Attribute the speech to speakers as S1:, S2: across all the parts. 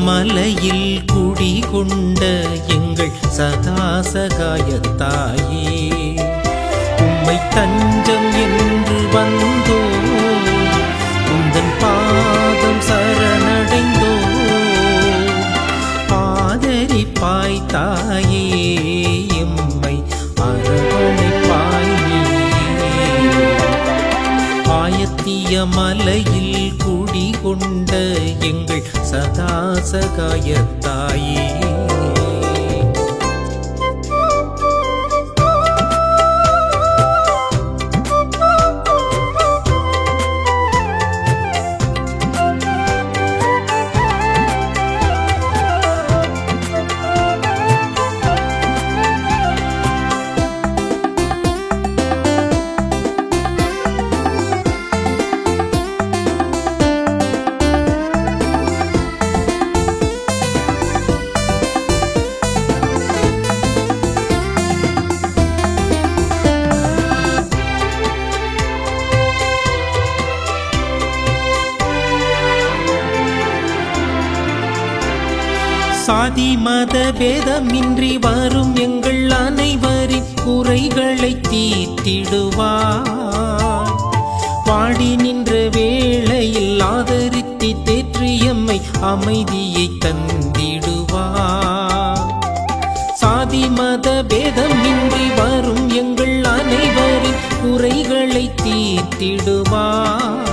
S1: மலையில் குடிகொண்ட எங்கள் சதாசகாயத்தாயே, உம்மை தஞ்சம் என்று வந்தோ, உந்தன் பாதம் சரணடைந்தோ, ஆதரிப்பாய் தாயே, எம்மை அரவணைப்பாய் நீயே. ஆயத்திய மலையில் குடிகொண்ட எங்கள் சதாசகாயத்தாயே, சாதி மத பேதமின்றி வரும் எங்கள் அனைவரின் குறைகளை தீர்த்திடுவார். வாடி நின்ற வேளையில் ஆதரித்து தேற்றியம்மை அமைதியை தந்திடுவார். சாதி மத பேதமின்றி வரும் எங்கள் அனைவரின் குறைகளை தீர்த்திடுவார்.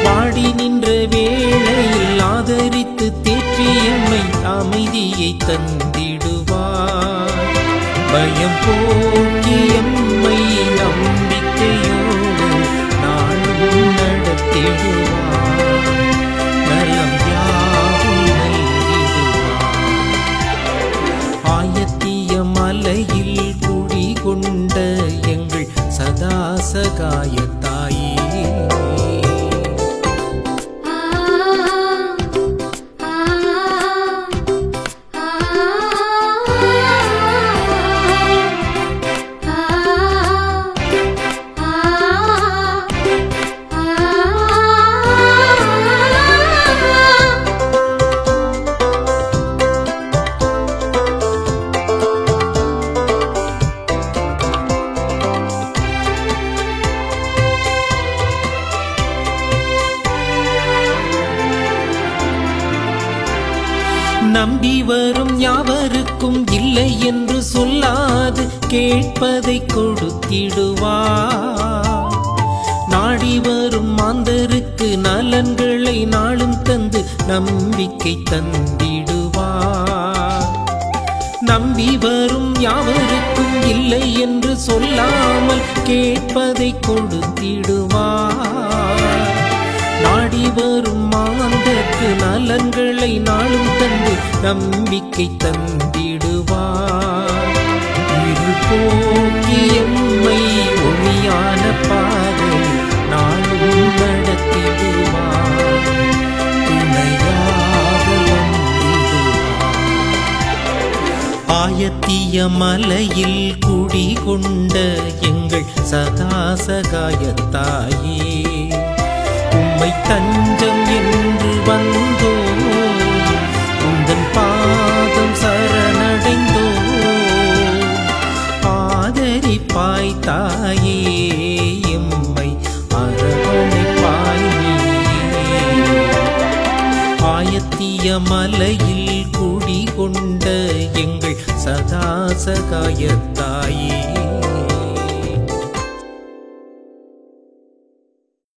S1: வாடி நின்ற வேளையில் ஆதரித்து தேற்றியம்மை அமைதியை தந்திடுவார். பயம் போக்கி எம்மை நம்பிக்கையோடு நாளும் நடத்திடுவார். நலம் யாவும் நல்கிடுவார். ஆயத்திய மலையில் குடிகொண்ட எங்கள் சதாசகாயத்தாயே, நம்பி வரும் யாவருக்கும் இல்லை என்று சொல்லாது கேட்பதை கொடுத்திடுவார். நாடி வரும் மாந்தருக்கு நலன்களை நாளும் தந்து நம்பிக்கை தந்திடுவார். நம்பி வரும் யாவருக்கும் இல்லை என்று சொல்லாமல் கேட்பதை கொடுத்திடுவார். நாடி வரும் மாந்தருக்கு நலன்களை நாளும் தந்து நம்பிக்கை தந்திடுவார். இருள் போக்கி எம்மை ஒளியான பாதை நாளும் நடத்திடுவார். துணையாக வந்திடுவார். ஆயத்திய மலையில் குடிகொண்ட எங்கள் சதாசகாயத்தாயே, உம்மை தஞ்சம் என்று வந்தோ, உந்தன் பாதம் சரணடைந்தோ, ஆதரிப்பாய் தாயே, எம்மை அரவணைப்பாய் நீயே. ஆயத்திய மலையில் குடிகொண்ட எங்கள் சதாசகாயத்தாயே,